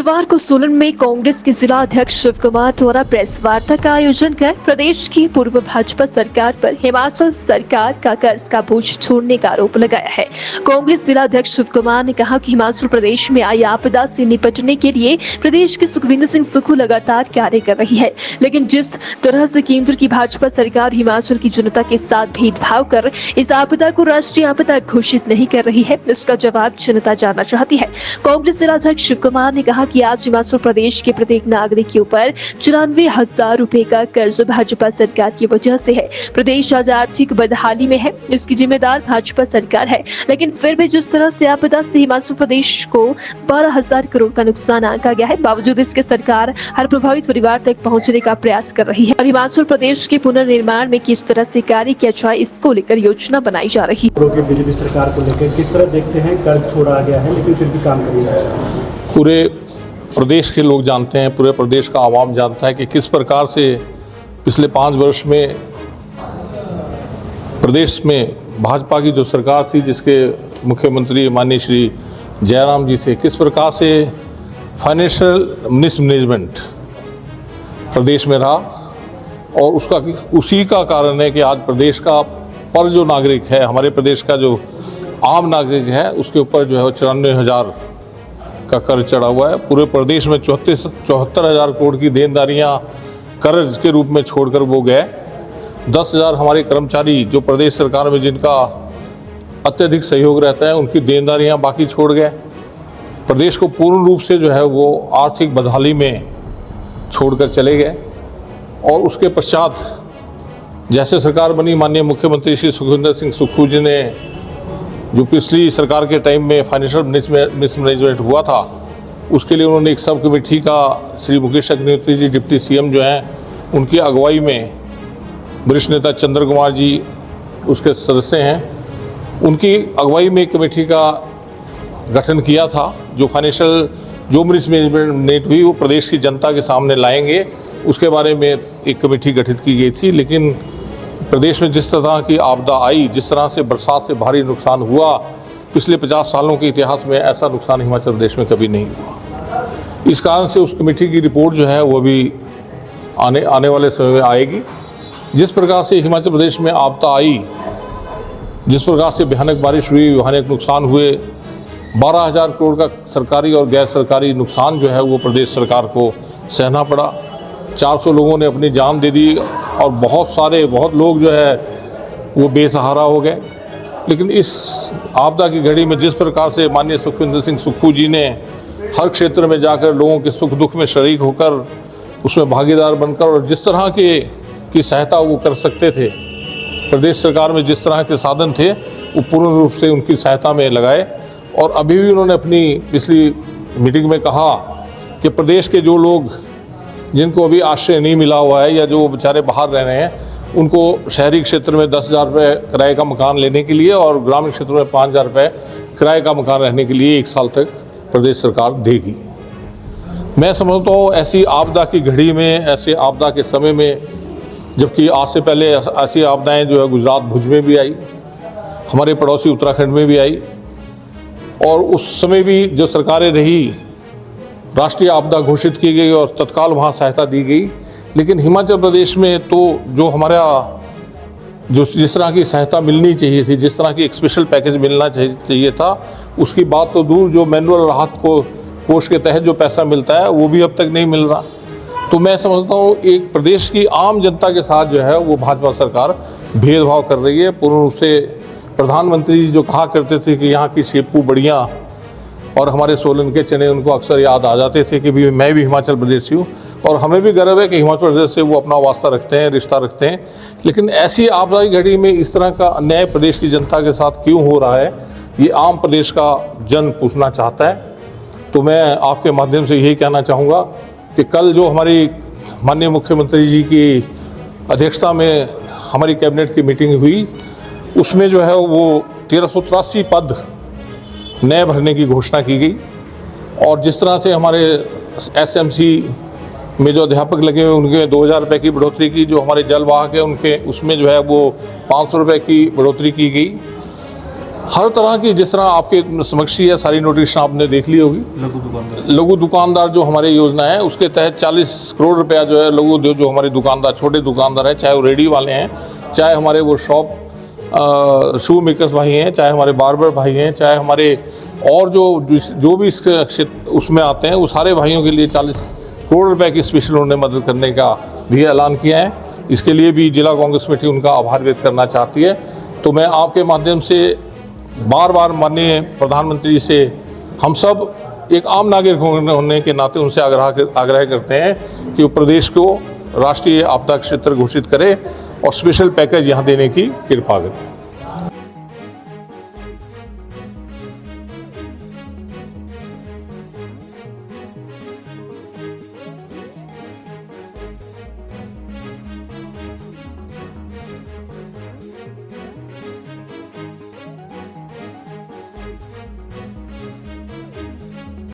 गुरुवार को सोलन में कांग्रेस के जिला अध्यक्ष शिव कुमार द्वारा प्रेस वार्ता का आयोजन कर प्रदेश की पूर्व भाजपा सरकार पर हिमाचल सरकार का कर्ज का बोझ छोड़ने का आरोप लगाया है। कांग्रेस जिला अध्यक्ष शिव कुमार ने कहा कि हिमाचल प्रदेश में आई आपदा से निपटने के लिए प्रदेश के सुखविंदर सिंह सुक्खू लगातार कार्य कर रही है, लेकिन जिस तरह से केंद्र की भाजपा सरकार हिमाचल की जनता के साथ भेदभाव कर इस आपदा को राष्ट्रीय आपदा घोषित नहीं कर रही है, इसका जवाब जनता जानना चाहती है। कांग्रेस जिला अध्यक्ष शिव कुमार ने कहा कि आज हिमाचल प्रदेश के प्रत्येक नागरिक के ऊपर 94,000 रुपए का कर्ज भाजपा सरकार की वजह से है। प्रदेश आज आर्थिक बदहाली में है, इसकी जिम्मेदार भाजपा सरकार है, लेकिन फिर भी जिस तरह से आपदा से हिमाचल प्रदेश को 12,000 करोड़ का नुकसान आंका गया है, बावजूद इसके सरकार हर प्रभावित परिवार तक पहुंचने का प्रयास कर रही है और हिमाचल प्रदेश के पुनर्निर्माण में किस तरह से कार्य किया जाए इसको लेकर योजना बनाई जा रही है। बीजेपी सरकार को लेकर किस तरह देखते हैं? कर्ज छोड़ा गया है लेकिन फिर भी काम कर रही है। पूरे प्रदेश के लोग जानते हैं, पूरे प्रदेश का आवाम जानता है कि किस प्रकार से पिछले 5 वर्ष में प्रदेश में भाजपा की जो सरकार थी, जिसके मुख्यमंत्री माननीय श्री जयराम जी थे, किस प्रकार से फाइनेंशियल मिसमैनेजमेंट प्रदेश में रहा और उसी का कारण है कि आज प्रदेश का पर जो नागरिक है, हमारे प्रदेश का जो आम नागरिक है, उसके ऊपर जो है 94,000 का कर्ज चढ़ा हुआ है। पूरे प्रदेश में 74,000 करोड़ की देनदारियां कर्ज के रूप में छोड़कर वो गए। 10,000 हमारे कर्मचारी जो प्रदेश सरकार में जिनका अत्यधिक सहयोग रहता है, उनकी देनदारियां बाकी छोड़ गए। प्रदेश को पूर्ण रूप से जो है वो आर्थिक बदहाली में छोड़कर चले गए और उसके पश्चात जैसे सरकार बनी, माननीय मुख्यमंत्री श्री सुखविंदर सिंह सुक्खू जी ने जो पिछली सरकार के टाइम में फाइनेंशियल मिसमैनेजमेंट हुआ था, उसके लिए उन्होंने एक सब कमेटी का श्री मुकेश अग्निहोत्री जी डिप्टी सीएम जो हैं, उनकी अगुवाई में वरिष्ठ नेता चंद्र कुमार जी उसके सदस्य हैं, उनकी अगुवाई में एक कमेटी का गठन किया था। जो फाइनेंशियल जो मिसमैनेजमेंट हुई वो प्रदेश की जनता के सामने लाएंगे, उसके बारे में एक कमेटी गठित की गई थी। लेकिन प्रदेश में जिस तरह की आपदा आई, जिस तरह से बरसात से भारी नुकसान हुआ, पिछले 50 सालों के इतिहास में ऐसा नुकसान हिमाचल प्रदेश में कभी नहीं हुआ। इस कारण से उस कमेटी की रिपोर्ट जो है वो भी आने वाले समय में आएगी। जिस प्रकार से हिमाचल प्रदेश में आपदा आई, जिस प्रकार से भयानक बारिश हुई, भयानक नुकसान हुए, 12,000 करोड़ का सरकारी और गैर सरकारी नुकसान जो है वो प्रदेश सरकार को सहना पड़ा। 400 लोगों ने अपनी जान दे दी और बहुत लोग जो है वो बेसहारा हो गए। लेकिन इस आपदा की घड़ी में जिस प्रकार से माननीय सुखविंदर सिंह सुक्खू जी ने हर क्षेत्र में जाकर लोगों के सुख दुख में शरीक होकर उसमें भागीदार बनकर और जिस तरह की सहायता वो कर सकते थे, प्रदेश सरकार में जिस तरह के साधन थे वो पूर्ण रूप से उनकी सहायता में लगाए। और अभी भी उन्होंने अपनी पिछली मीटिंग में कहा कि प्रदेश के जो लोग जिनको अभी आश्रय नहीं मिला हुआ है या जो बेचारे बाहर रह रहे हैं, उनको शहरी क्षेत्र में 10,000 रुपये किराए का मकान लेने के लिए और ग्रामीण क्षेत्र में 5,000 रुपये किराए का मकान रहने के लिए 1 साल तक प्रदेश सरकार देगी। मैं समझता हूँ ऐसी आपदा की घड़ी में, ऐसे आपदा के समय में, जबकि आज से पहले ऐसी आपदाएँ जो है गुजरात भुज में भी आई, हमारे पड़ोसी उत्तराखंड में भी आई और उस समय भी जो सरकारें रही राष्ट्रीय आपदा घोषित की गई और तत्काल वहाँ सहायता दी गई। लेकिन हिमाचल प्रदेश में तो जो हमारा जिस तरह की सहायता मिलनी चाहिए थी, जिस तरह की एक स्पेशल पैकेज मिलना चाहिए था, उसकी बात तो दूर, जो मैनुअल राहत कोष के तहत जो पैसा मिलता है वो भी अब तक नहीं मिल रहा। तो मैं समझता हूँ एक प्रदेश की आम जनता के साथ जो है वो भाजपा सरकार भेदभाव कर रही है। पूर्ण रूप से प्रधानमंत्री जी जो कहा करते थे कि यहाँ की शेपू बढ़िया और हमारे सोलन के चने उनको अक्सर याद आ जाते थे कि भी मैं भी हिमाचल प्रदेशी हूँ और हमें भी गर्व है कि हिमाचल प्रदेश से वो अपना वास्ता रखते हैं, रिश्ता रखते हैं। लेकिन ऐसी आपदा की घड़ी में इस तरह का अन्याय प्रदेश की जनता के साथ क्यों हो रहा है, ये आम प्रदेश का जन पूछना चाहता है। तो मैं आपके माध्यम से यही कहना चाहूँगा कि कल जो हमारी माननीय मुख्यमंत्री जी की अध्यक्षता में हमारी कैबिनेट की मीटिंग हुई, उसमें जो है वो 1383 पद नए भरने की घोषणा की गई और जिस तरह से हमारे एसएमसी में जो अध्यापक लगे हुए उनके 2,000 रुपये की बढ़ोतरी की, जो हमारे जलवाहक है उनके उसमें जो है वो 500 रुपये की बढ़ोतरी की गई। हर तरह की, जिस तरह आपके समक्ष ही है, सारी नोटिफिकेशन आपने देख ली होगी। लघु दुकानदार जो हमारी योजना है उसके तहत 40 करोड़ रुपया जो है लघु जो हमारे दुकानदार, छोटे दुकानदार हैं, चाहे वो रेडी वाले हैं, चाहे हमारे वो शॉप शू मेकर्स भाई हैं, चाहे हमारे बार्बर भाई हैं, चाहे हमारे और जो भी इस उसमें आते हैं, वो सारे भाइयों के लिए 40 करोड़ रुपए की स्पेशल उन्होंने मदद करने का भी ऐलान किया है। इसके लिए भी जिला कांग्रेस कमेटी उनका आभार व्यक्त करना चाहती है। तो मैं आपके माध्यम से बार बार माननीय प्रधानमंत्री से हम सब एक आम नागरिक होने के नाते उनसे आग्रह करते हैं कि वो प्रदेश को राष्ट्रीय आपदा क्षेत्र घोषित करे और स्पेशल पैकेज यहाँ देने की कृपा करें।